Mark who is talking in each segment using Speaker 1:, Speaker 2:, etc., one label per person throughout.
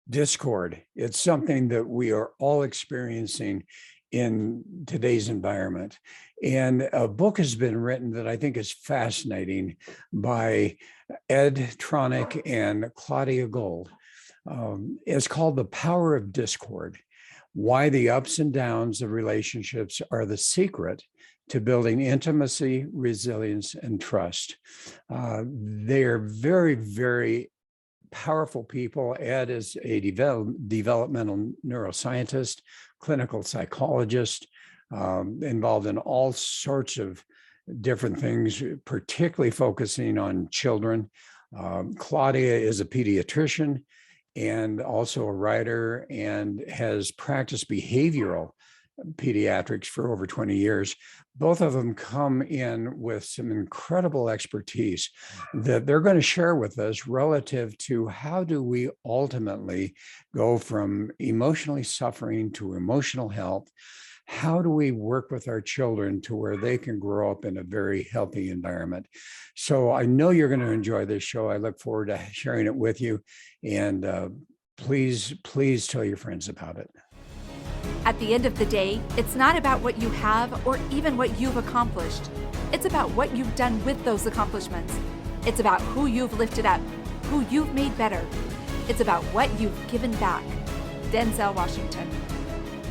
Speaker 1: Discord. It's something that we are all experiencing in today's environment. And a book has been written that I think is fascinating by Ed Tronick and Claudia Gold. It's called The Power of Discord: Why the Ups and Downs of Relationships Are the Secret to Building Intimacy, Resilience, and Trust. They are very, very powerful people. Ed is a developmental neuroscientist, clinical psychologist, involved in all sorts of different things, particularly focusing on children. Claudia is a pediatrician and also a writer, and has practiced behavioral pediatrics for over 20 years. Both of them come in with some incredible expertise that they're going to share with us relative to how do we ultimately go from emotionally suffering to emotional health. How do we work with our children to where they can grow up in a very healthy environment? So I know you're going to enjoy this show. I look forward to sharing it with you. And please tell your friends about it.
Speaker 2: At the end of the day, it's not about what you have or even what you've accomplished. It's about what you've done with those accomplishments. It's about who you've lifted up, who you've made better. It's about what you've given back. Denzel Washington.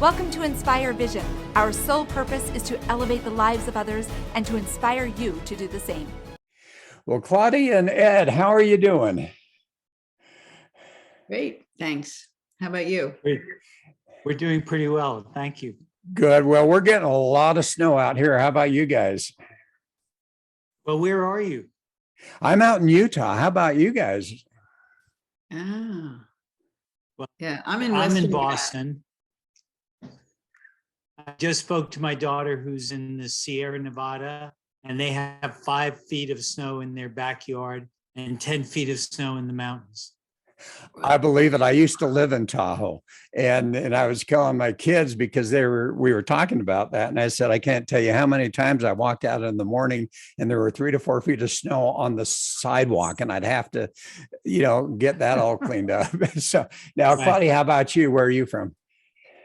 Speaker 2: Welcome to Inspire Vision. Our sole purpose is to elevate the lives of others and to inspire you to do the same.
Speaker 1: Well, Claudia and Ed, how are you doing?
Speaker 3: Great, thanks. How about you?
Speaker 4: We're doing pretty well. Thank you.
Speaker 1: Good. Well, we're getting a lot of snow out here. How about you guys?
Speaker 4: Well, where are you?
Speaker 1: I'm out in Utah. How about you guys?
Speaker 3: Ah,
Speaker 4: Well,
Speaker 3: yeah, I'm in
Speaker 4: Boston. I just spoke to my daughter who's in the Sierra Nevada, and they have 5 feet of snow in their backyard and 10 feet of snow in the mountains.
Speaker 1: I believe it. I used to live in Tahoe, and I was telling my kids, because we were talking about that, and I said, I can't tell you how many times I walked out in the morning and there were 3 to 4 feet of snow on the sidewalk, and I'd have to, get that all cleaned up. So now, Claudia, how about you? Where are you from?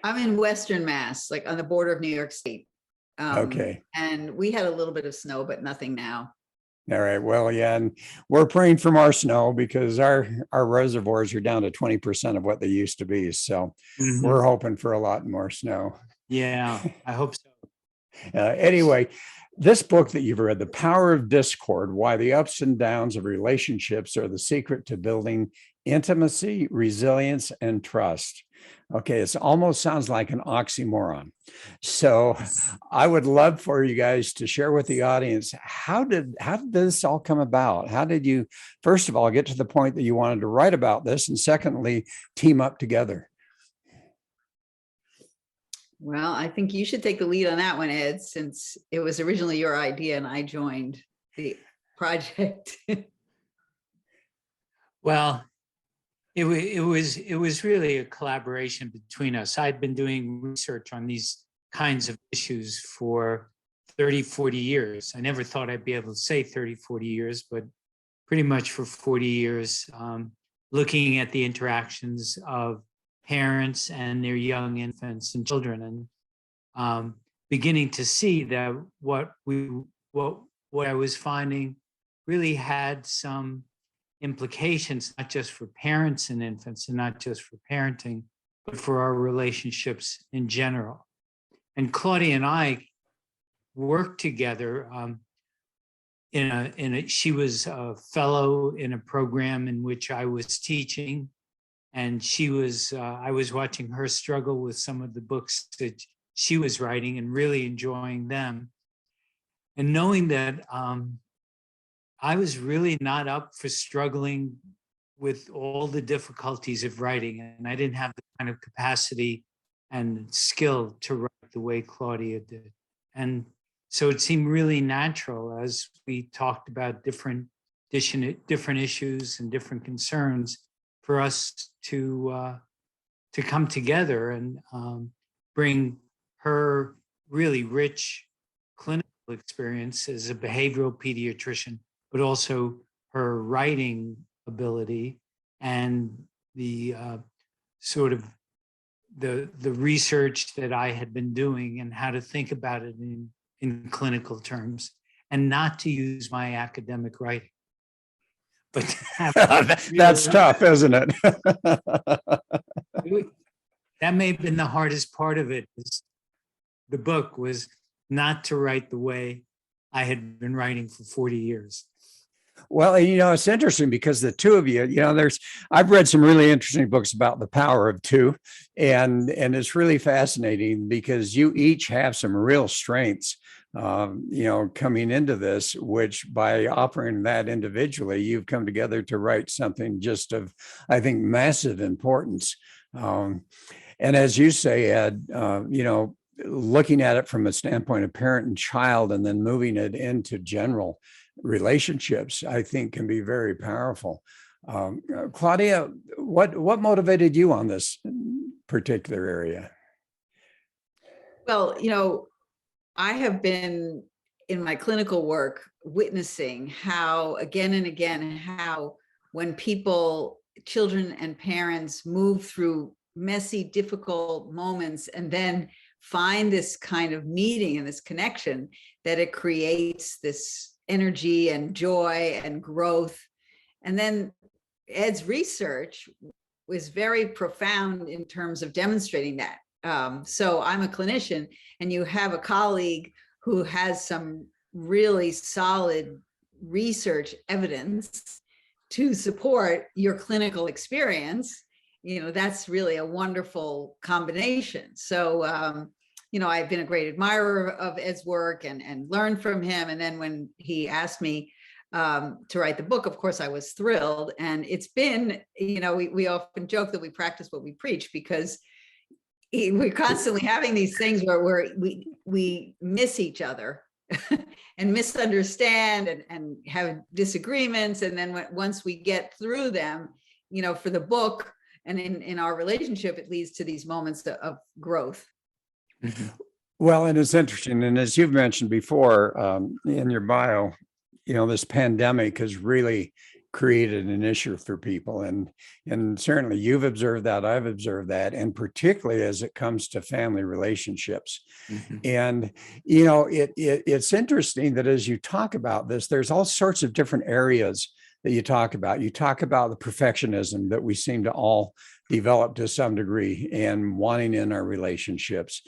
Speaker 3: I'm in Western Mass, like on the border of New York State.
Speaker 1: Okay.
Speaker 3: And we had a little bit of snow, but nothing now.
Speaker 1: All right. Well, yeah, and we're praying for more snow because our reservoirs are down to 20% of what they used to be. So we're hoping for a lot more snow.
Speaker 4: Yeah, I hope so.
Speaker 1: Anyway, this book that you've read, The Power of Discord: Why the Ups and Downs of Relationships Are the Secret to Building Intimacy, Resilience, and Trust. Okay, it almost sounds like an oxymoron. So I would love for you guys to share with the audience, how did this all come about? How did you, first of all, get to the point that you wanted to write about this, and secondly, team up together?
Speaker 3: Well, I think you should take the lead on that one, Ed, since it was originally your idea and I joined the project.
Speaker 4: Well, it was really a collaboration between us. I'd been doing research on these kinds of issues for 30, 40 years. I never thought I'd be able to say 30, 40 years, but pretty much for 40 years, looking at the interactions of parents and their young infants and children, and beginning to see that what I was finding really had some implications, not just for parents and infants and not just for parenting, but for our relationships in general. And Claudia and I worked together she was a fellow in a program in which I was teaching, and I was watching her struggle with some of the books that she was writing and really enjoying them. And knowing that I was really not up for struggling with all the difficulties of writing, and I didn't have the kind of capacity and skill to write the way Claudia did. And so it seemed really natural, as we talked about different issues and different concerns, for us to come together and bring her really rich clinical experience as a behavioral pediatrician, but also her writing ability and the sort of the research that I had been doing and how to think about it in clinical terms, and not to use my academic writing. But to have
Speaker 1: That's tough, isn't it?
Speaker 4: that may have been the hardest part of it. The book was not to write the way I had been writing for 40 years.
Speaker 1: Well, it's interesting because the two of you, I've read some really interesting books about the power of two, and it's really fascinating because you each have some real strengths, coming into this, which by operating that individually, you've come together to write something just of, I think, massive importance. And as you say, Ed, looking at it from a standpoint of parent and child, and then moving it into general relationships, I think can be very powerful. Claudia, what motivated you on this particular area?
Speaker 3: Well, I have been in my clinical work witnessing how again and again, how when people, children and parents move through messy, difficult moments and then find this kind of meeting and this connection, that it creates this energy and joy and growth. And then Ed's research was very profound in terms of demonstrating that. So I'm a clinician, and you have a colleague who has some really solid research evidence to support your clinical experience. That's really a wonderful combination. So, I've been a great admirer of Ed's work and learned from him. And then when he asked me to write the book, of course, I was thrilled. And it's been, we often joke that we practice what we preach, because we're constantly having these things where we miss each other and misunderstand and have disagreements. And then once we get through them, for the book and in our relationship, it leads to these moments of growth.
Speaker 4: Mm-hmm.
Speaker 1: Well, and it's interesting. And as you've mentioned before in your bio, this pandemic has really created an issue for people. And certainly you've observed that, I've observed that, and particularly as it comes to family relationships.
Speaker 4: Mm-hmm.
Speaker 1: And, it's interesting that as you talk about this, there's all sorts of different areas that you talk about. You talk about the perfectionism that we seem to all develop to some degree and wanting in our relationships.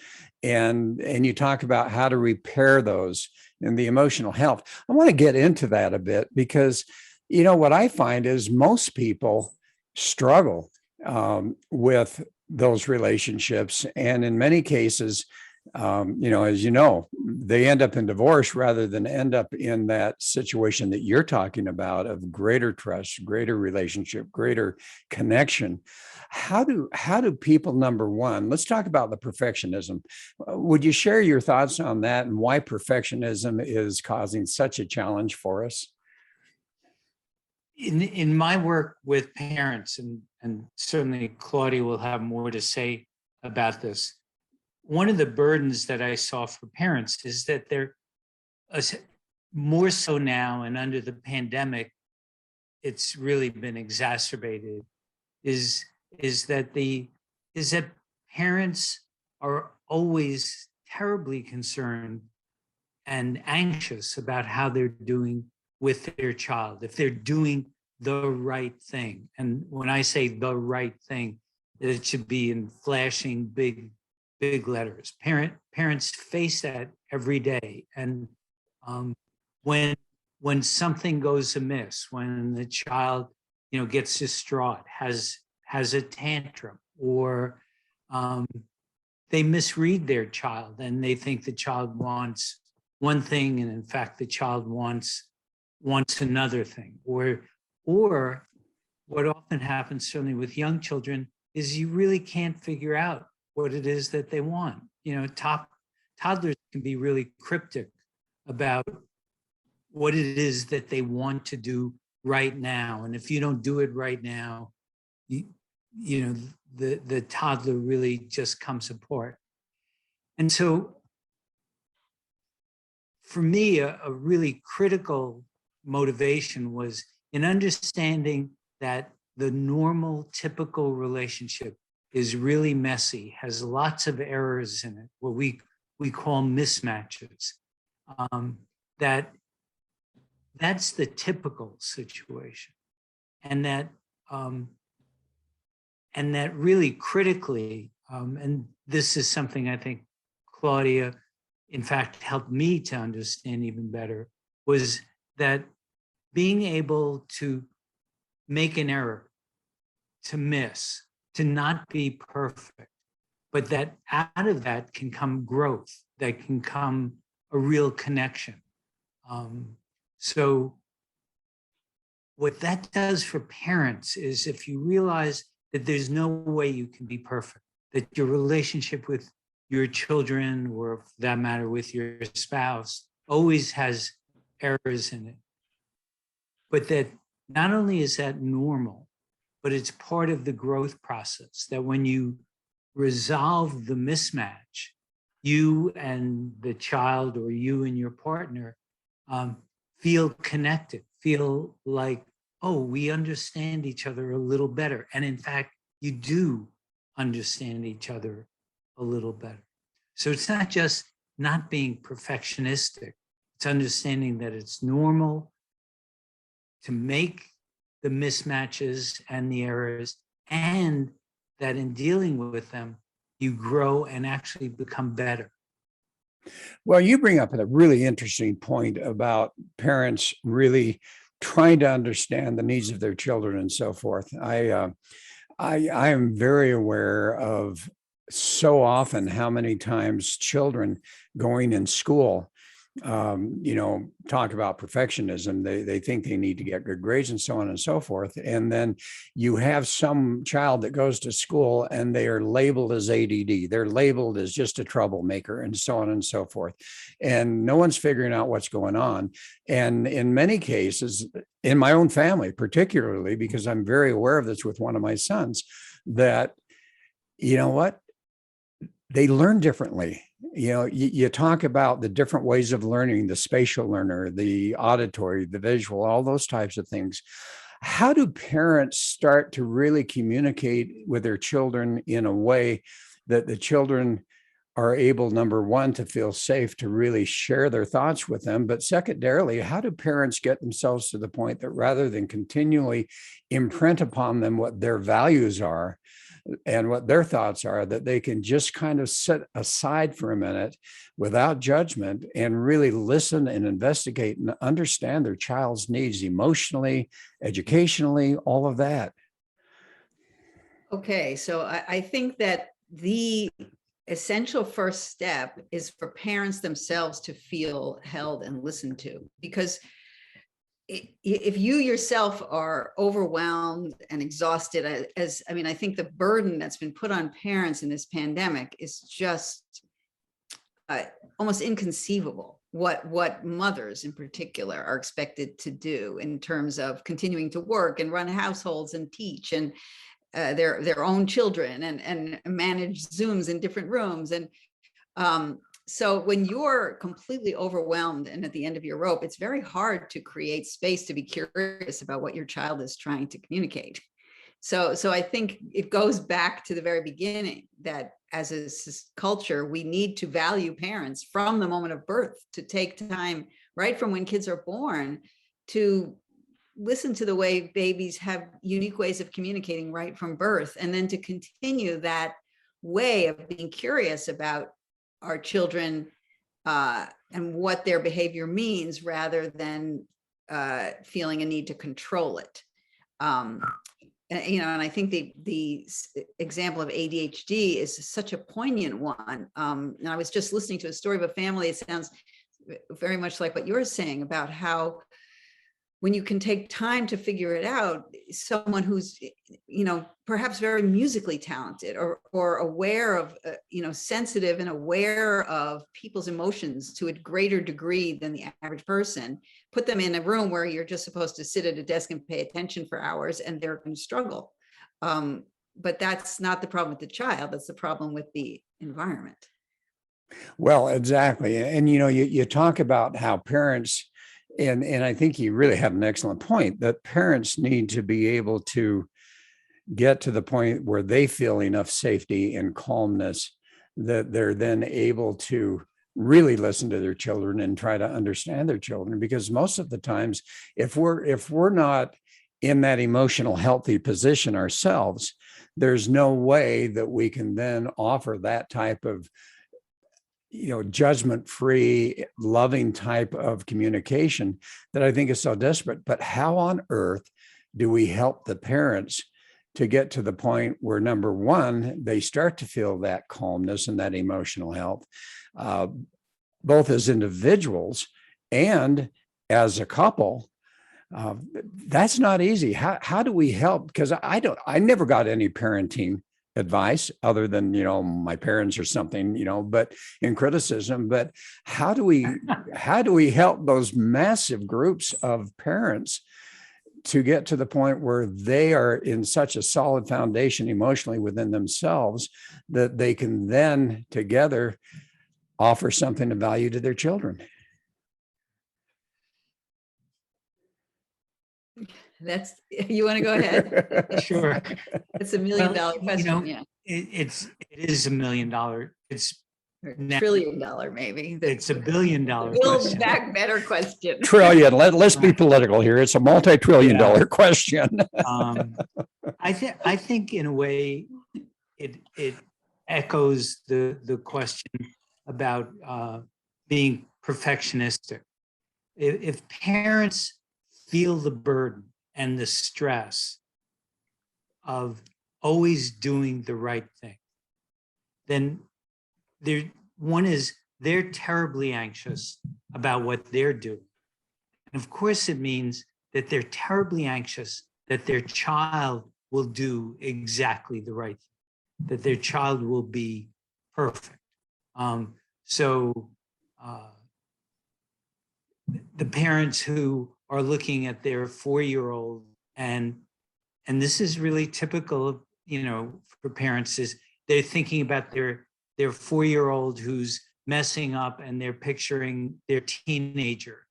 Speaker 1: And you talk about how to repair those and the emotional health. I want to get into that a bit because, what I find is most people struggle with those relationships. And in many cases, as they end up in divorce rather than end up in that situation that you're talking about of greater trust, greater relationship, greater connection. How do people, number one, let's talk about the perfectionism. Would you share your thoughts on that and why perfectionism is causing such a challenge for us?
Speaker 4: In my work with parents, and certainly Claudia will have more to say about this, one of the burdens that I saw for parents is that they're more so now, and under the pandemic, it's really been exacerbated, is that parents are always terribly concerned and anxious about how they're doing with their child, if they're doing the right thing. And when I say the right thing, it should be in flashing big letters. Parents face that every day. And when something goes amiss, when the child, gets distraught, has a tantrum, or they misread their child and they think the child wants one thing, and in fact, the child wants another thing. Or what often happens, certainly with young children, is you really can't figure out what it is that they want. Toddlers can be really cryptic about what it is that they want to do right now. And if you don't do it right now, the toddler really just comes apart. And so for me, a really critical motivation was in understanding that the normal, typical relationship is really messy, has lots of errors in it, what we call mismatches. That's the typical situation, and that really critically, and this is something I think Claudia, in fact, helped me to understand even better, was that being able to make an error, to miss, to not be perfect, but that out of that can come growth, that can come a real connection. So what that does for parents is, if you realize that there's no way you can be perfect, that your relationship with your children, or for that matter with your spouse, always has errors in it, but that not only is that normal, but it's part of the growth process, that when you resolve the mismatch, you and the child, or you and your partner, feel connected, feel like, oh, we understand each other a little better. And in fact, you do understand each other a little better. So it's not just not being perfectionistic, it's understanding that it's normal to make the mismatches and the errors, and that in dealing with them, you grow and actually become better.
Speaker 1: Well, you bring up a really interesting point about parents really trying to understand the needs of their children and so forth. I am very aware of so often how many times children going in school, talk about perfectionism. They think they need to get good grades and so on and so forth. And then you have some child that goes to school and they are labeled as ADD. They're labeled as just a troublemaker and so on and so forth. And no one's figuring out what's going on. And in many cases, in my own family, particularly, because I'm very aware of this with one of my sons, that, you know what? They learn differently. You talk about the different ways of learning, the spatial learner, the auditory, the visual, all those types of things. How do parents start to really communicate with their children in a way that the children are able, number one, to feel safe to really share their thoughts with them? But secondarily, how do parents get themselves to the point that rather than continually imprint upon them what their values are and what their thoughts are, that they can just kind of set aside for a minute without judgment and really listen and investigate and understand their child's needs emotionally, educationally, all of that?
Speaker 3: Okay, so I think that the essential first step is for parents themselves to feel held and listened to, because if you yourself are overwhelmed and exhausted, I think the burden that's been put on parents in this pandemic is just almost inconceivable. What mothers in particular are expected to do in terms of continuing to work and run households and teach and their own children and manage Zooms in different rooms. And so when you're completely overwhelmed and at the end of your rope, it's very hard to create space to be curious about what your child is trying to communicate. So I think it goes back to the very beginning, that as a culture, we need to value parents from the moment of birth, to take time right from when kids are born to listen to the way babies have unique ways of communicating right from birth, and then to continue that way of being curious about our children and what their behavior means, rather than feeling a need to control it. And I think the example of ADHD is such a poignant one. And I was just listening to a story of a family. It sounds very much like what you're saying about how, when you can take time to figure it out, someone who's, perhaps very musically talented or aware of, sensitive and aware of people's emotions to a greater degree than the average person, put them in a room where you're just supposed to sit at a desk and pay attention for hours, and they're going to struggle. But that's not the problem with the child. That's the problem with the environment.
Speaker 1: Well, exactly. And, you talk about how parents, and I think you really have an excellent point, that parents need to be able to get to the point where they feel enough safety and calmness that they're then able to really listen to their children and try to understand their children. Because most of the times, if we're not in that emotional healthy position ourselves, there's no way that we can then offer that type of judgment-free, loving type of communication that I think is so desperate. But how on earth do we help the parents to get to the point where, number one, they start to feel that calmness and that emotional health, both as individuals and as a couple? That's not easy. How do we help? Because I never got any parenting advice other than, my parents or something, but in criticism. But how do we help those massive groups of parents to get to the point where they are in such a solid foundation emotionally within themselves that they can then together offer something of value to their children?
Speaker 3: You want to go ahead?
Speaker 4: Sure.
Speaker 3: It's $1 million question. Yeah.
Speaker 4: It is $1 million. It's
Speaker 3: Or $1 trillion, maybe.
Speaker 4: it's $1 billion
Speaker 3: Build
Speaker 4: question.
Speaker 3: back better question.
Speaker 1: Trillion. Let's be political here. It's a multi-trillion-dollar question.
Speaker 4: I think in a way it echoes the question about being perfectionistic. If parents feel the burden and the stress of always doing the right thing, then they're terribly anxious about what they're doing. And of course, it means that they're terribly anxious that their child will do exactly the right thing, that their child will be perfect. So the parents who are looking at their 4-year-old, and this is really typical of, for parents, is they're thinking about their 4-year-old who's messing up, and they're picturing their teenager.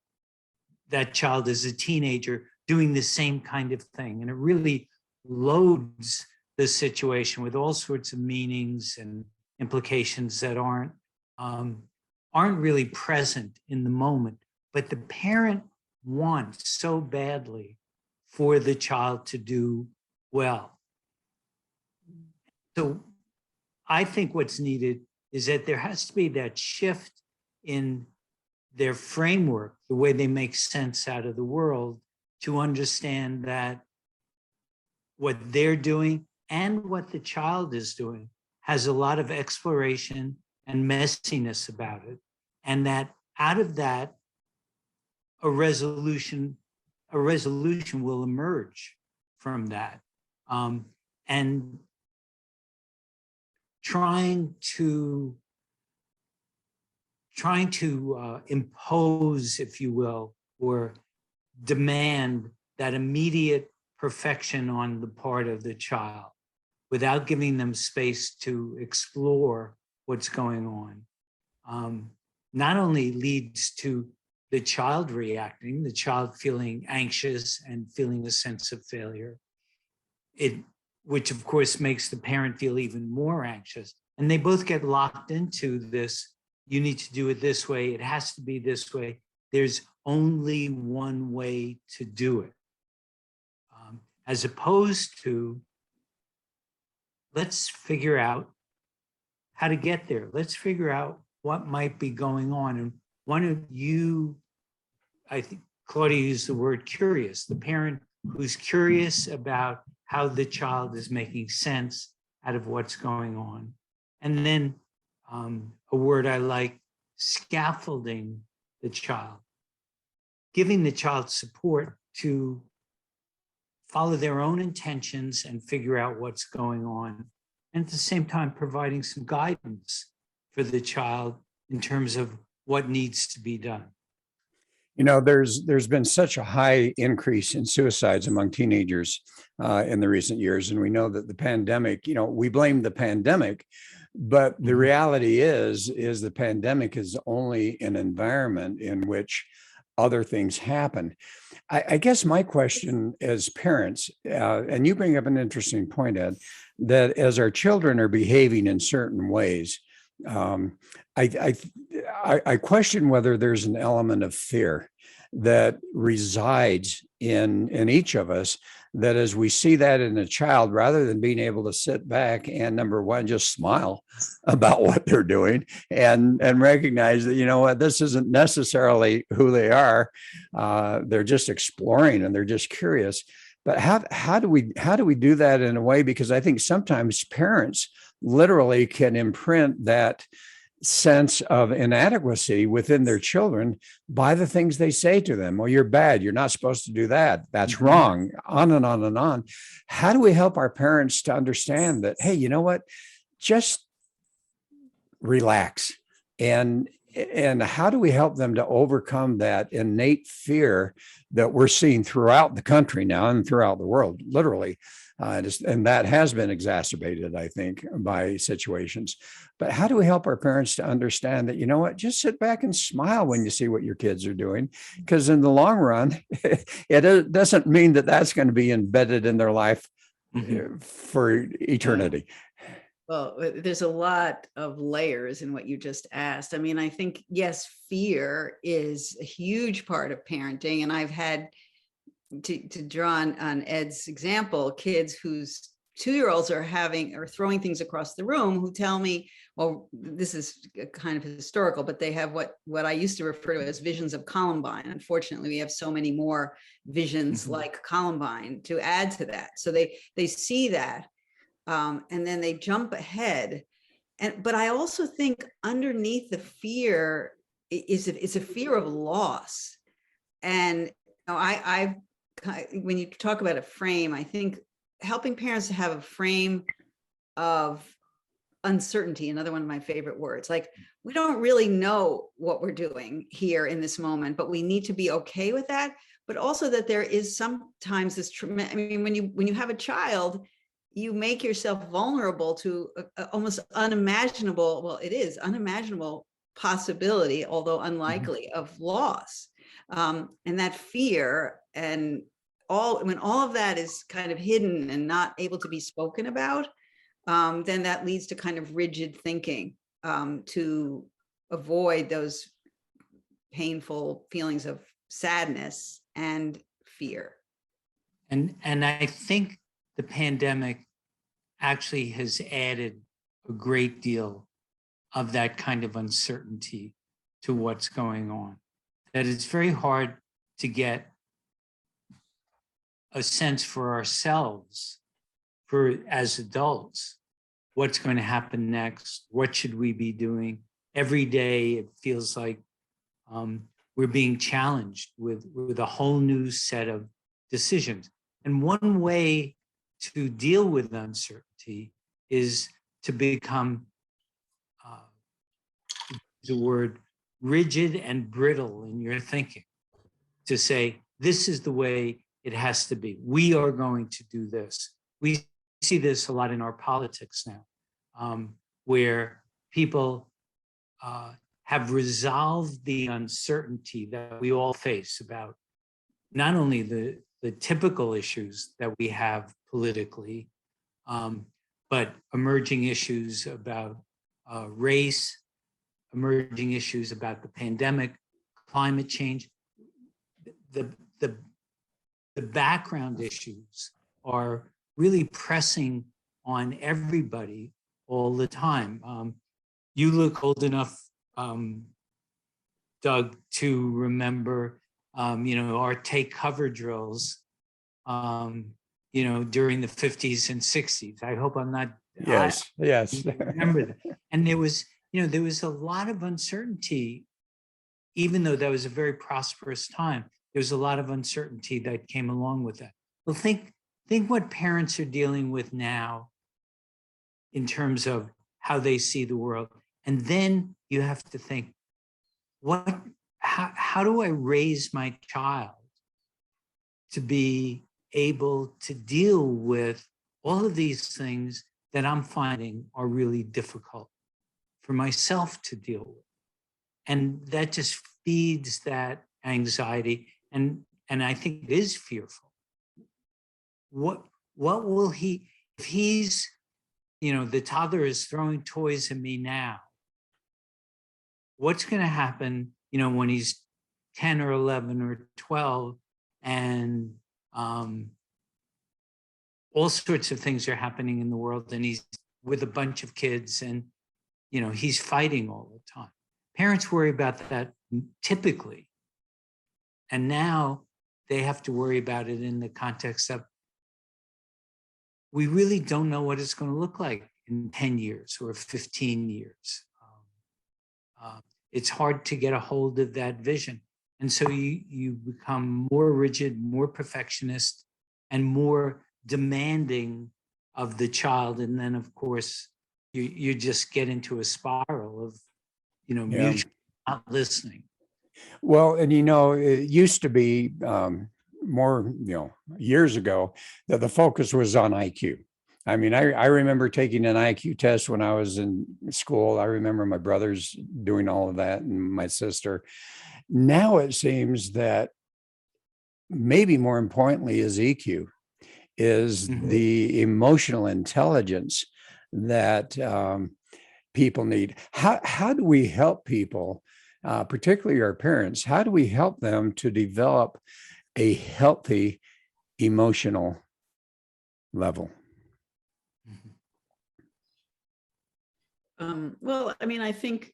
Speaker 4: That child is a teenager doing the same kind of thing. And it really loads the situation with all sorts of meanings and implications that aren't really present in the moment. But the parent wants so badly for the child to do well. So I think what's needed is that there has to be that shift in their framework, the way they make sense out of the world, to understand that what they're doing and what the child is doing has a lot of exploration and messiness about it. And that out of that, a resolution will emerge from that. And trying to impose, if you will, or demand that immediate perfection on the part of the child without giving them space to explore what's going on, not only leads to the child reacting, the child feeling anxious and feeling a sense of failure, which of course makes the parent feel even more anxious. And they both get locked into this, you need to do it this way, it has to be this way. There's only one way to do it. As opposed to, let's figure out how to get there. Let's figure out what might be going on. And one of you, I think Claudia used the word curious, the parent who's curious about how the child is making sense out of what's going on. And then a word I like, scaffolding the child, giving the child support to follow their own intentions and figure out what's going on. And at the same time, providing some guidance for the child in terms of what needs to be done.
Speaker 1: There's been such a high increase in suicides among teenagers in the recent years. And we know that the pandemic, we blame the pandemic, but the reality is the pandemic is only an environment in which other things happen. I guess my question as parents, and you bring up an interesting point, Ed, that as our children are behaving in certain ways, um, I question whether there's an element of fear that resides in each of us, that as we see that in a child, rather than being able to sit back and, number one, just smile about what they're doing and recognize that, you know what, this isn't necessarily who they are. They're just exploring and they're just curious. But how do we do that in a way? Because I think sometimes parents literally can imprint that sense of inadequacy within their children by the things they say to them. Well, you're bad. You're not supposed to do that. That's wrong. On and on and on. How do we help our parents to understand that, hey, you know what? Just relax. And how do we help them to overcome that innate fear that we're seeing throughout the country now and throughout the world, literally? And that has been exacerbated, I think, by situations. But how do we help our parents to understand that, you know what, just sit back and smile when you see what your kids are doing? Because in the long run, it doesn't mean that that's going to be embedded in their life for eternity.
Speaker 3: Well, there's a lot of layers in what you just asked. I mean, I think, yes, fear is a huge part of parenting. And I've had to draw on Ed's example, kids whose 2-year-olds are throwing things across the room, who tell me, well, this is kind of historical, but they have what I used to refer to as visions of Columbine. Unfortunately, we have so many more visions like Columbine to add to that. So they see that, and then they jump ahead. But I also think underneath the fear is a fear of loss. And when you talk about a frame, I think helping parents to have a frame of uncertainty, another one of my favorite words, like we don't really know what we're doing here in this moment, but we need to be okay with that. But also that there is sometimes this tremendous, I mean, when you have a child, you make yourself vulnerable to almost unimaginable, well, it is unimaginable possibility, although unlikely, of loss. And that fear and when all of that is kind of hidden and not able to be spoken about, then that leads to kind of rigid thinking to avoid those painful feelings of sadness and fear.
Speaker 4: And I think the pandemic actually has added a great deal of that kind of uncertainty to what's going on. That it's very hard to get a sense for ourselves, as adults, what's going to happen next, what should we be doing. Every day it feels like we're being challenged with a whole new set of decisions. And one way to deal with uncertainty is to become the word rigid and brittle in your thinking, to say, this is the way it has to be. We are going to do this. We see this a lot in our politics now, where people have resolved the uncertainty that we all face about not only the typical issues that we have politically, but emerging issues about race, emerging issues about the pandemic, climate change. The background issues are really pressing on everybody all the time. You look old enough, Doug, to remember, our take cover drills, during the 50s and 60s. I hope I'm not.
Speaker 1: Yes.
Speaker 4: I remember that. And there was a lot of uncertainty, even though that was a very prosperous time. There's a lot of uncertainty that came along with that. Well, think what parents are dealing with now in terms of how they see the world. And then you have to think, how do I raise my child to be able to deal with all of these things that I'm finding are really difficult for myself to deal with? And that just feeds that anxiety, and I think it is fearful. What will he, if he's, the toddler is throwing toys at me now, what's going to happen, when he's 10 or 11 or 12, and all sorts of things are happening in the world, and he's with a bunch of kids, and he's fighting all the time. Parents worry about that typically, and now they have to worry about it in the context of, we really don't know what it's going to look like in 10 years or 15 years. It's hard to get a hold of that vision. And so you become more rigid, more perfectionist, and more demanding of the child. And then, of course, you just get into a spiral of, mutually not listening.
Speaker 1: Well, and it used to be more, years ago, that the focus was on IQ. I mean, I remember taking an IQ test when I was in school. I remember my brothers doing all of that, and my sister. Now it seems that maybe more importantly is EQ, is the emotional intelligence that people need. How do we help people, particularly our parents? How do we help them to develop a healthy emotional level?
Speaker 3: Well, I mean, I think,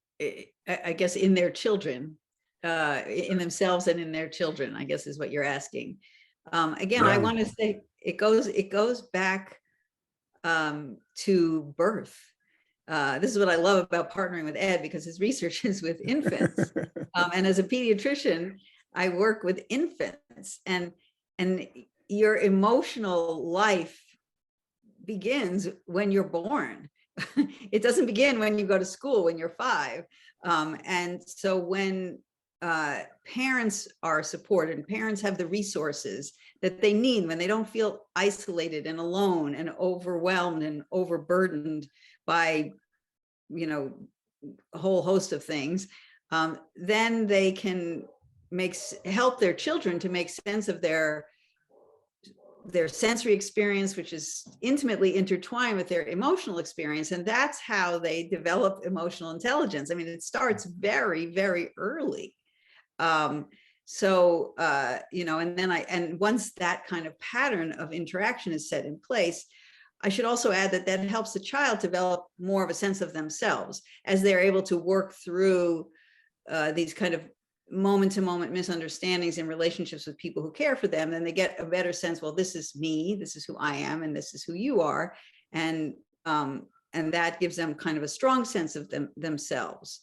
Speaker 3: I guess in their children, in themselves and in their children, I guess is what you're asking. Again, I want to say it goes back to birth. This is what I love about partnering with Ed, because his research is with infants. And as a pediatrician, I work with infants, and your emotional life begins when you're born. It doesn't begin when you go to school, when you're 5. And so when parents are supported, and parents have the resources that they need, when they don't feel isolated and alone and overwhelmed and overburdened by, a whole host of things, then they can help their children to make sense of their sensory experience, which is intimately intertwined with their emotional experience. And that's how they develop emotional intelligence. I mean, it starts very, very early. And once that kind of pattern of interaction is set in place, I should also add that helps the child develop more of a sense of themselves as they're able to work through these kind of moment-to-moment misunderstandings in relationships with people who care for them. Then they get a better sense, well, this is me, this is who I am, and this is who you are. And that gives them kind of a strong sense of themselves,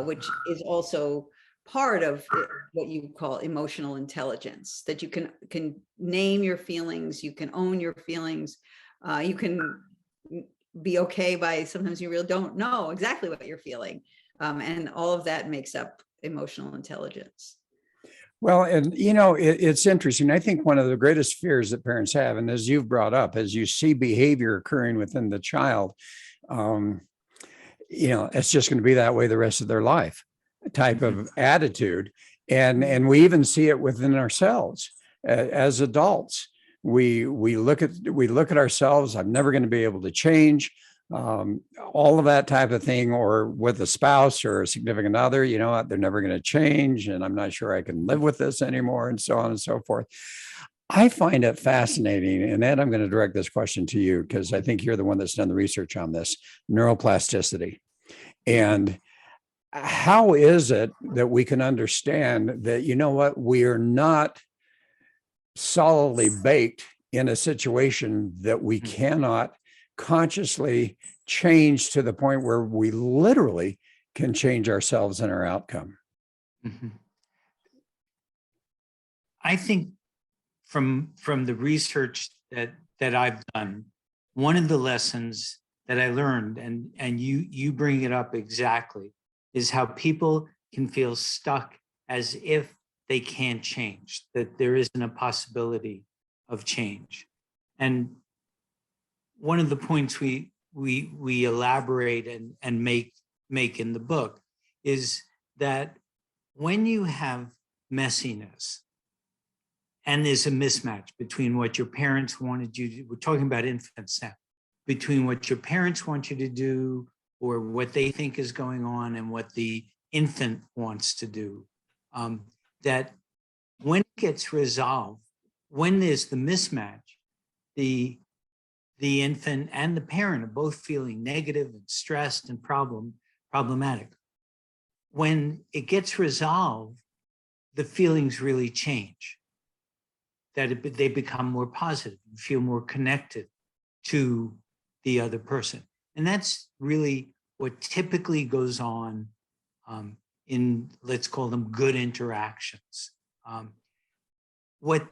Speaker 3: which is also part of what you call emotional intelligence, that you can name your feelings, you can own your feelings, you can be okay by sometimes you really don't know exactly what you're feeling. And all of that makes up emotional intelligence.
Speaker 1: Well, and it's interesting. I think one of the greatest fears that parents have, and as you've brought up, as you see behavior occurring within the child, it's just going to be that way the rest of their life, type of attitude. And we even see it within ourselves as adults. We look at ourselves. I'm never going to be able to change. All of that type of thing, or with a spouse or a significant other, they're never going to change, and I'm not sure I can live with this anymore, and so on and so forth. I find it fascinating, and Ed, I'm going to direct this question to you because I think you're the one that's done the research on this, neuroplasticity. And how is it that we can understand that, we are not solidly baked in a situation that we cannot consciously change to the point where we literally can change ourselves and our outcome?
Speaker 4: I think from the research that I've done, one of the lessons that I learned, and you bring it up exactly, is how people can feel stuck as if they can't change, that there isn't a possibility of change. And one of the points we elaborate and make in the book is that when you have messiness. And there's a mismatch between what your parents wanted you to do. We're talking about infants now, between what your parents want you to do or what they think is going on and what the infant wants to do. That when it gets resolved, when there's the mismatch, the infant and the parent are both feeling negative and stressed and problematic. When it gets resolved, the feelings really change. They become more positive and feel more connected to the other person. And that's really what typically goes on in, let's call them good interactions. What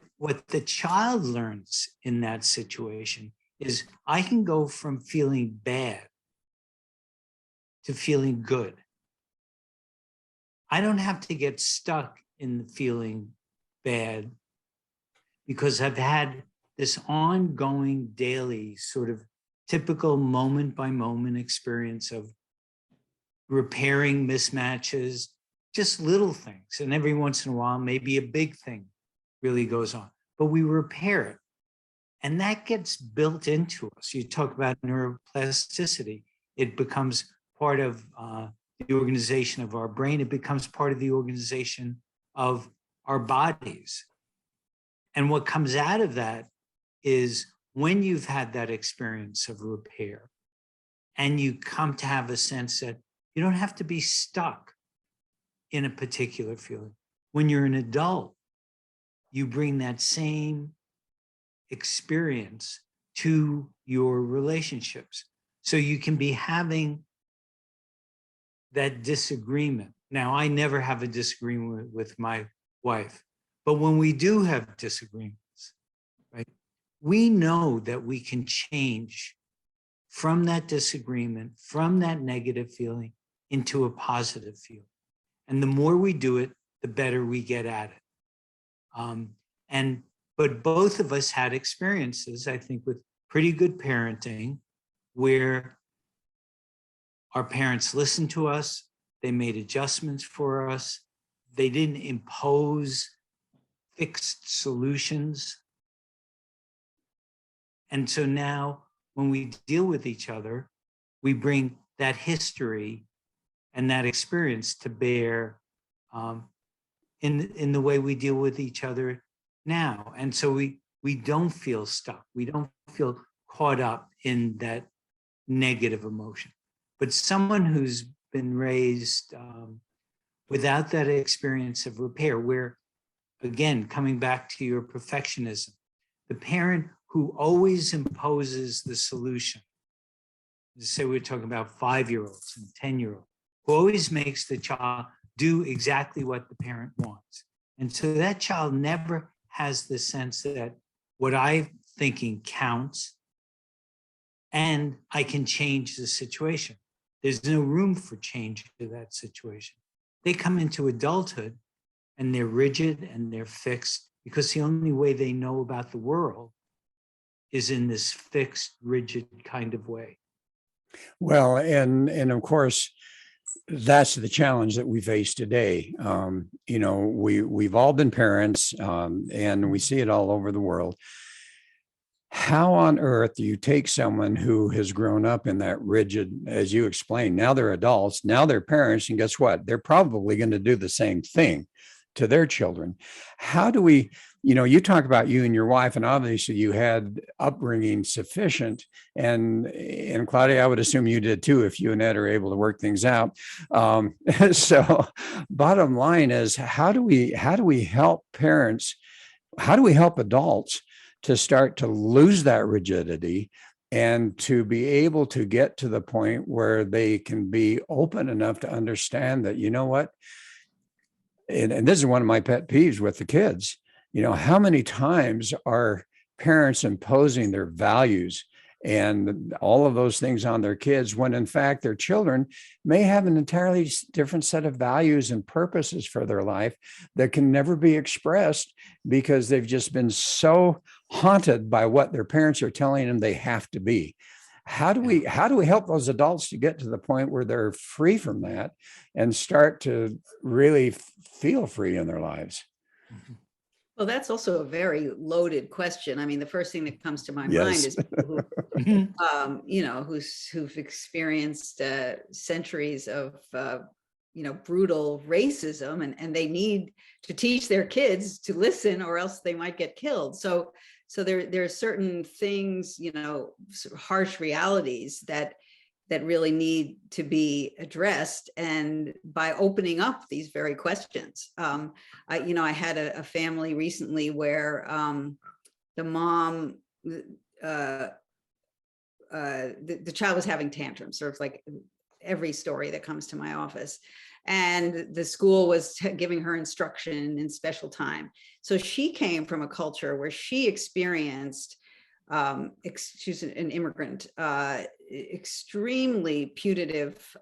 Speaker 4: the child learns in that situation is I can go from feeling bad to feeling good. I don't have to get stuck in the feeling bad because I've had this ongoing daily sort of typical moment by moment experience of repairing mismatches, just little things. And every once in a while, maybe a big thing really goes on, but we repair it. And that gets built into us. You talk about neuroplasticity. It becomes part of the organization of our brain. It becomes part of the organization of our bodies. And what comes out of that is when you've had that experience of repair and you come to have a sense that you don't have to be stuck in a particular feeling. When you're an adult, you bring that same experience to your relationships. So you can be having that disagreement. Now, I never have a disagreement with my wife, but when we do have disagreements, right, we know that we can change from that disagreement, from that negative feeling into a positive feeling. And the more we do it, the better we get at it. But both of us had experiences, I think, with pretty good parenting where our parents listened to us, they made adjustments for us, they didn't impose fixed solutions. And so now when we deal with each other, we bring that history and that experience to bear in the way we deal with each other now. And so we don't feel stuck. We don't feel caught up in that negative emotion. But someone who's been raised without that experience of repair, where, again, coming back to your perfectionism, the parent who always imposes the solution, say we're talking about 5-year-olds and 10-year-olds, who always makes the child do exactly what the parent wants. And so that child never has the sense that what I'm thinking counts and I can change the situation. There's no room for change to that situation. They come into adulthood and they're rigid and they're fixed because the only way they know about the world is in this fixed, rigid kind of way.
Speaker 1: Well, and of course, that's the challenge that we face today. We've all been parents, and we see it all over the world. How on earth do you take someone who has grown up in that rigid, as you explained, now they're adults, now they're parents, and guess what? They're probably going to do the same thing to their children. How do we, you talk about you and your wife, and obviously you had upbringing sufficient, and Claudia, I would assume you did too, if you and Ed are able to work things out. So bottom line is, how do we help parents? How do we help adults to start to lose that rigidity and to be able to get to the point where they can be open enough to understand that, you know what, and this is one of my pet peeves with the kids, how many times are parents imposing their values and all of those things on their kids when in fact their children may have an entirely different set of values and purposes for their life that can never be expressed because they've just been so haunted by what their parents are telling them they have to be. how do we help those adults to get to the point where they're free from that and start to really feel free in their lives?
Speaker 3: Well, that's also a very loaded question. I mean, the first thing that comes to my mind
Speaker 1: Yes.
Speaker 3: is people who, you know, who've experienced centuries of, you know, brutal racism, and they need to teach their kids to listen, or else they might get killed. So there are certain things, you know, harsh realities that really need to be addressed, and by opening up these very questions. I had a family recently where the mom, the child was having tantrums, sort of like every story that comes to my office, and the school was giving her instruction in special time. So she came from a culture where she experienced, she's an immigrant, extremely punitive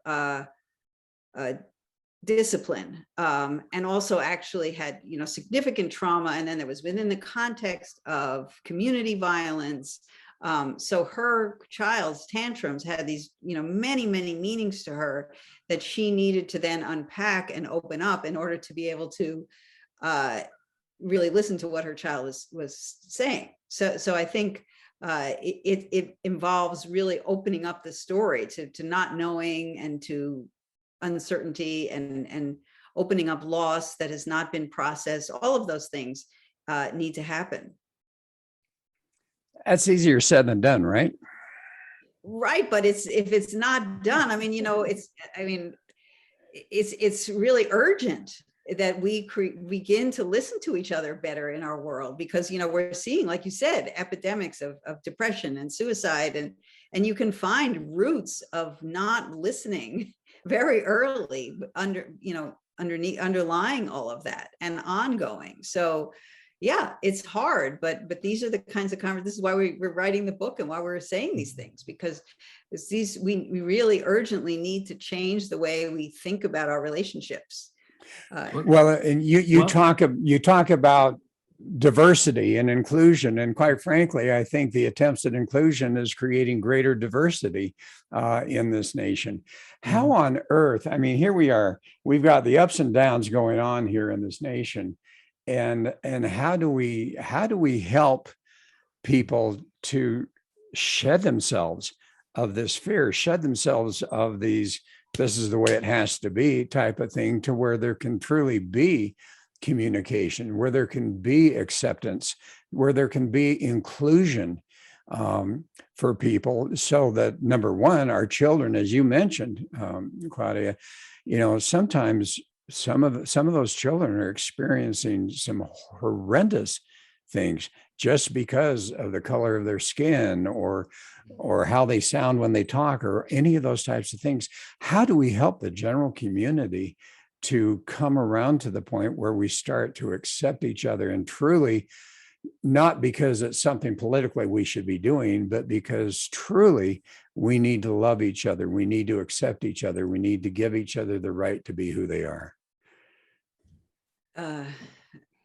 Speaker 3: discipline, and also actually had, you know, significant trauma. And then there was within the context of community violence. So her child's tantrums had these, you know, many meanings to her that she needed to then unpack and open up in order to be able to really listen to what her child was saying. So I think it involves really opening up the story to not knowing, and to uncertainty, and opening up loss that has not been processed. All of those things need to happen.
Speaker 1: That's easier said than done, right?
Speaker 3: Right, but if it's not done, I mean, you know, it's really urgent that we begin to listen to each other better in our world, because, you know, we're seeing, like you said, epidemics of depression and suicide, and you can find roots of not listening very early underlying all of that and ongoing. So yeah, it's hard, but these are the kinds of conversations. This is why we're writing the book and why we're saying these things, because we really urgently need to change the way we think about our relationships.
Speaker 1: Well, and you talk about diversity and inclusion, and quite frankly, I think the attempts at inclusion is creating greater diversity in this nation. How on earth? I mean, here we are. We've got the ups and downs going on here in this nation, and how do we help people to shed themselves of this fear, shed themselves of these, this is the way it has to be type of thing, to where there can truly be communication, where there can be acceptance, where there can be inclusion for people, so that, number one, our children, as you mentioned, Claudia, you know, sometimes some of those children are experiencing some horrendous things just because of the color of their skin, or how they sound when they talk, or any of those types of things. How do we help the general community to come around to the point where we start to accept each other, and truly, not because it's something politically we should be doing, but because truly we need to love each other, we need to accept each other, we need to give each other the right to be who they are?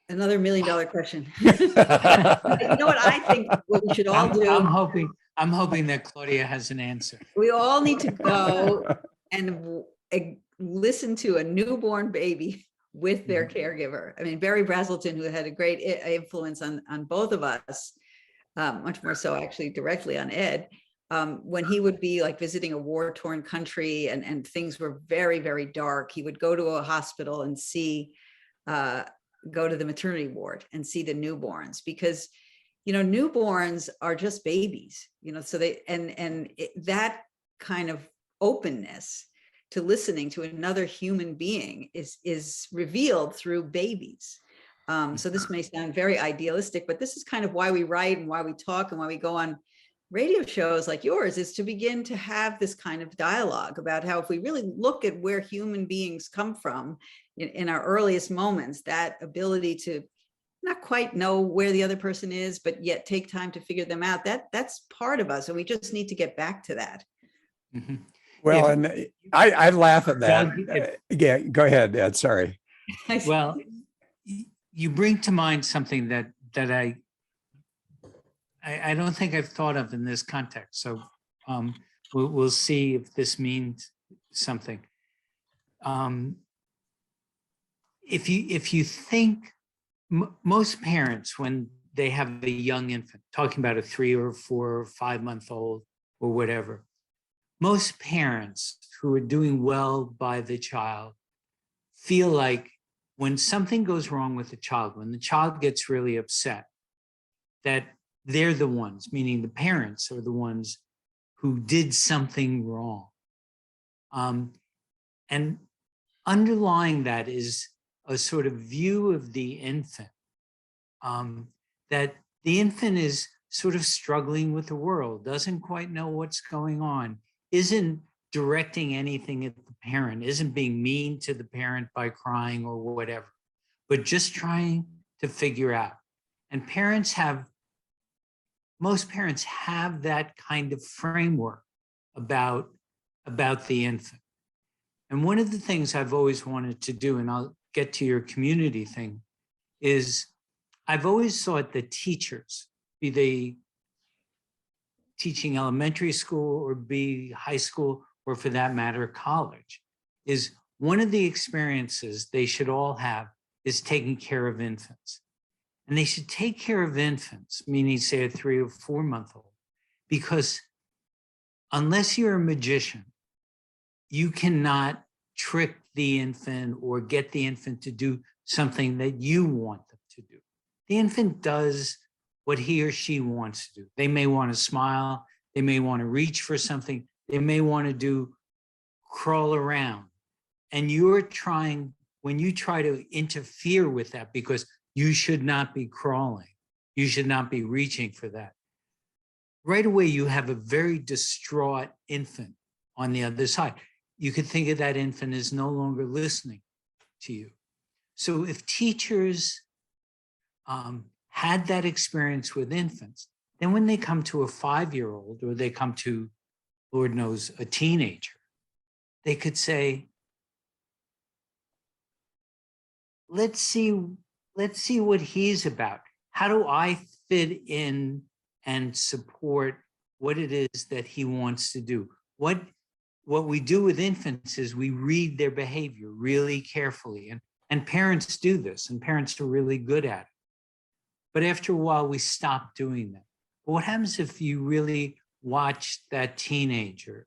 Speaker 3: Another $1 million question. You know what I think what we should all do?
Speaker 4: I'm hoping that Claudia has an answer.
Speaker 3: We all need to go and listen to a newborn baby with their caregiver. I mean, Barry Brazelton, who had a great influence on both of us, much more so actually directly on Ed, when he would be like visiting a war-torn country and things were very dark, he would go to a hospital and go to the maternity ward and see the newborns, because, you know, newborns are just babies, you know, so that kind of openness to listening to another human being is revealed through babies. So this may sound very idealistic, but this is kind of why we write and why we talk and why we go on radio shows like yours, is to begin to have this kind of dialogue about how, if we really look at where human beings come from in our earliest moments, that ability to not quite know where the other person is, but yet take time to figure them out, that's part of us. And we just need to get back to that.
Speaker 4: Mm-hmm.
Speaker 1: Well, and I laugh at that. Yeah, go ahead, Ed. Sorry.
Speaker 4: Well, you bring to mind something that I don't think I've thought of in this context. So We'll see if this means something. If you think, most parents, when they have a young infant, talking about a 3 or 4 or 5 month old or whatever, most parents who are doing well by the child feel like when something goes wrong with the child, when the child gets really upset, that they're the ones, meaning the parents are the ones who did something wrong. And underlying that is a sort of view of the infant, that the infant is sort of struggling with the world, doesn't quite know what's going on, isn't directing anything at the parent, isn't being mean to the parent by crying or whatever, but just trying to figure out. And most parents have that kind of framework about the infant. And one of the things I've always wanted to do, and I'll get to your community thing, is I've always thought that teachers, be they teaching elementary school or be high school, or for that matter, college, is one of the experiences they should all have is taking care of infants. And they should take care of infants, meaning say a 3 or 4 month old, because unless you're a magician, you cannot trick the infant or get the infant to do something that you want them to do. The infant does what he or she wants to do. They may want to smile, they may want to reach for something, they may want to do crawl around. And when you try to interfere with that, because you should not be crawling, you should not be reaching for that, right away you have a very distraught infant on the other side. You could think of that infant as no longer listening to you. So if teachers had that experience with infants, then when they come to a 5-year-old or they come to, Lord knows, a teenager, they could say, let's see what he's about. How do I fit in and support what it is that he wants to do? What we do with infants is we read their behavior really carefully. And parents do this, and parents are really good at it. But after a while, we stop doing that. But what happens if you really watch that teenager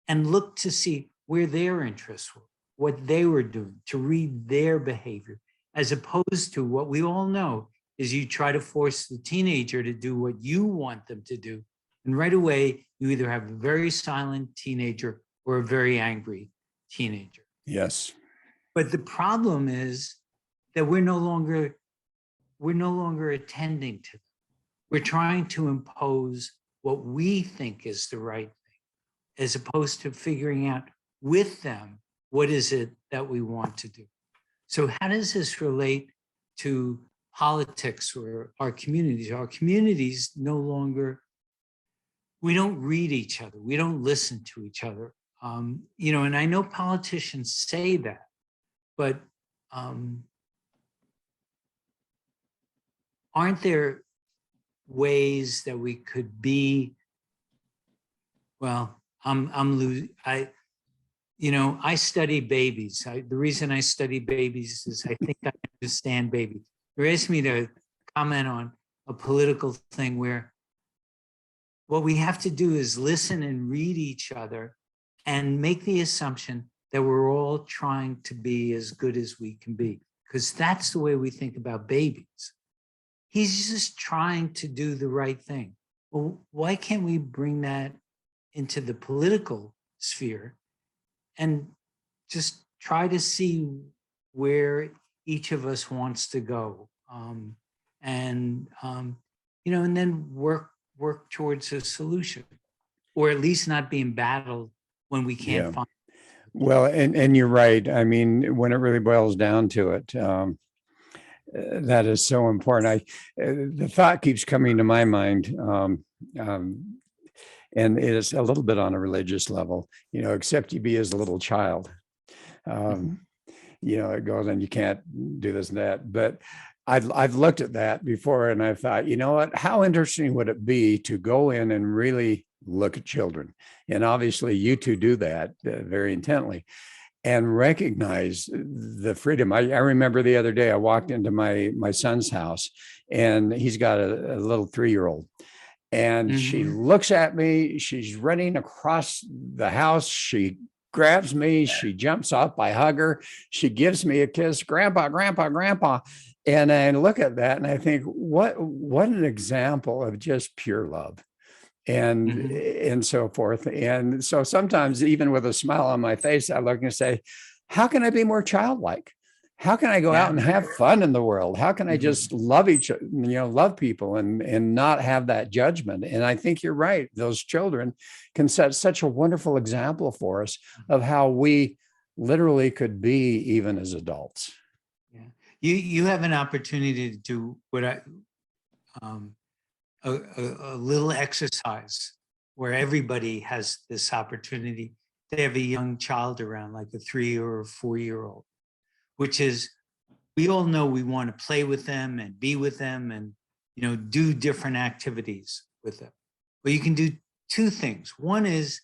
Speaker 4: and look to see where their interests were, what they were doing, to read their behavior, as opposed to what we all know is you try to force the teenager to do what you want them to do. And right away, you either have a very silent teenager or a very angry teenager.
Speaker 1: Yes.
Speaker 4: But the problem is that we're no longer attending to them. We're trying to impose what we think is the right thing, as opposed to figuring out with them what is it that we want to do. So how does this relate to politics or our communities? Our communities no longer, we don't read each other. We don't listen to each other. And I know politicians say that, but aren't there ways that we could be, well, I study babies. The reason I study babies is I think I understand babies. You asked me to comment on a political thing where what we have to do is listen and read each other and make the assumption that we're all trying to be as good as we can be, because that's the way we think about babies. He's just trying to do the right thing. Well, why can't we bring that into the political sphere and just try to see where each of us wants to go, and then work towards a solution, or at least not be embattled when we can't find.
Speaker 1: Well, and you're right. I mean, when it really boils down to it, that is so important. The thought keeps coming to my mind, and it is a little bit on a religious level, except you be as a little child. It goes and you can't do this and that. But I've looked at that before and I thought, you know what, how interesting would it be to go in and really look at children? And obviously you two do that very intently and recognize the freedom. I remember the other day I walked into my son's house and he's got a little 3-year-old. And she looks at me, she's running across the house. She grabs me, she jumps up, I hug her, she gives me a kiss, grandpa, grandpa, grandpa. And I look at that and I think, what an example of just pure love and so forth. And so sometimes even with a smile on my face, I look and say, how can I be more childlike? How can I go out and have fun in the world? How can I just love love people and not have that judgment? And I think you're right. Those children can set such a wonderful example for us of how we literally could be even as adults.
Speaker 4: Yeah, you have an opportunity to do what a little exercise where everybody has this opportunity. They have a young child around, like a 3 or a 4-year-old, which is, we all know we want to play with them and be with them and, do different activities with them. But you can do two things. One is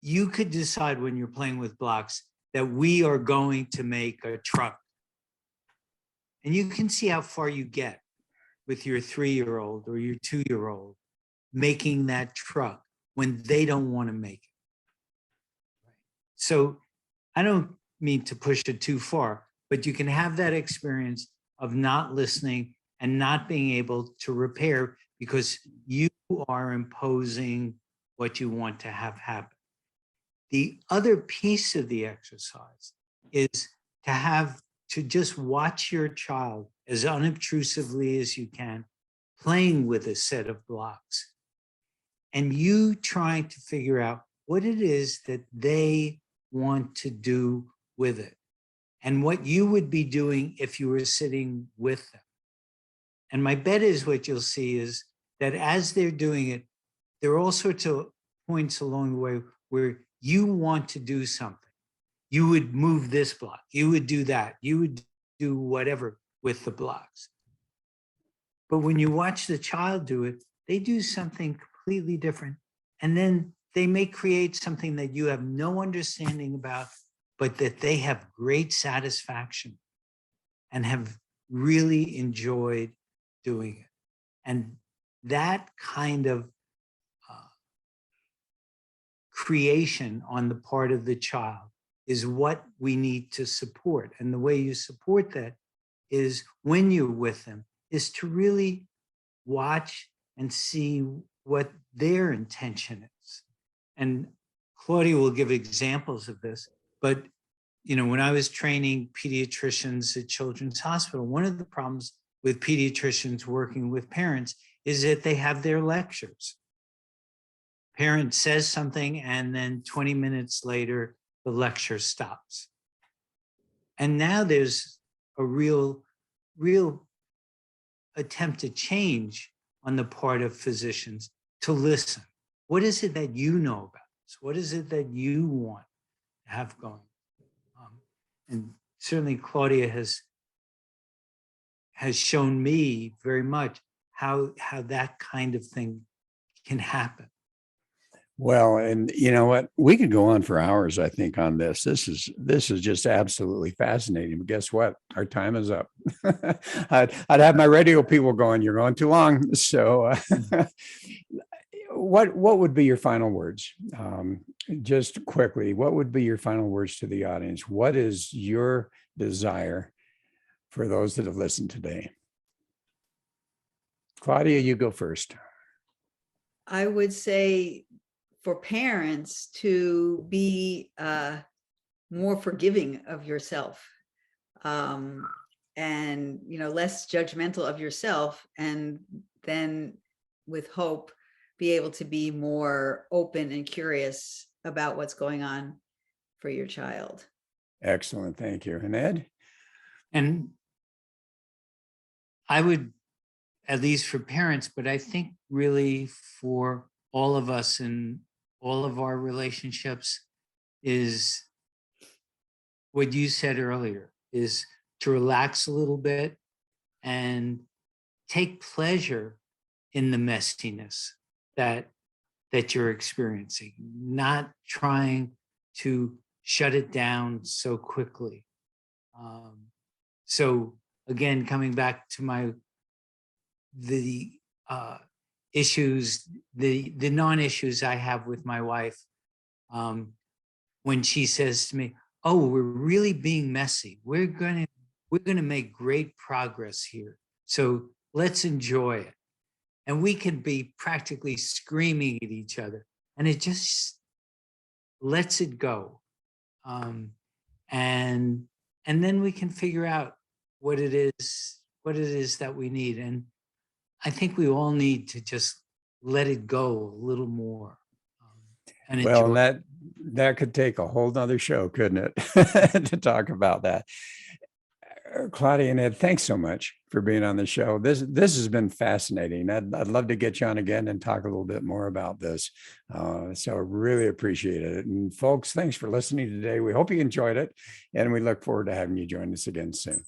Speaker 4: you could decide when you're playing with blocks that we are going to make a truck. And you can see how far you get with your 3-year-old or your 2-year-old making that truck when they don't want to make it. So I don't mean to push it too far, but you can have that experience of not listening and not being able to repair because you are imposing what you want to have happen. The other piece of the exercise is to just watch your child as unobtrusively as you can, playing with a set of blocks, and you trying to figure out what it is that they want to do with it and what you would be doing if you were sitting with them. And my bet is what you'll see is that as they're doing it, there are all sorts of points along the way where you want to do something. You would move this block, you would do that, you would do whatever with the blocks. But when you watch the child do it, they do something completely different. And then they may create something that you have no understanding about, but that they have great satisfaction and have really enjoyed doing it. And that kind of creation on the part of the child is what we need to support. And the way you support that is when you're with them, is to really watch and see what their intention is. And Claudia will give examples of this, but when I was training pediatricians at Children's Hospital, one of the problems with pediatricians working with parents is that they have their lectures. Parent says something and then 20 minutes later, the lecture stops. And now there's a real attempt to change on the part of physicians to listen. What is it that you know about this? What is it that you want to have going? And certainly Claudia has shown me very much how that kind of thing can happen.
Speaker 1: Well, and you know what? We could go on for hours, I think, on this. This is just absolutely fascinating. But guess what? Our time is up. I'd have my radio people going, you're going too long. So what would be your final words? Just quickly, what would be your final words to the audience? What is your desire for those that have listened today? Claudia, you go first.
Speaker 3: I would say for parents to be more forgiving of yourself, and less judgmental of yourself, and then with hope be able to be more open and curious about what's going on for your child.
Speaker 1: Excellent, thank you. And Ed?
Speaker 4: And I would, at least for parents, but I think really for all of us in all of our relationships, is what you said earlier, is to relax a little bit and take pleasure in the messiness that you're experiencing, not trying to shut it down so quickly. So again, coming back to the issues, the non-issues I have with my wife, when she says to me, "Oh, we're really being messy. We're gonna make great progress here. So let's enjoy it." And we can be practically screaming at each other, and it just lets it go. And then we can figure out what it is that we need. And I think we all need to just let it go a little more. And
Speaker 1: Well,
Speaker 4: enjoy.
Speaker 1: and that could take a whole nother show, couldn't it? To talk about that. Claudia and Ed, thanks so much for being on the show. This has been fascinating. I'd love to get you on again and talk a little bit more about this. So I really appreciate it. And folks, thanks for listening today. We hope you enjoyed it, and we look forward to having you join us again soon.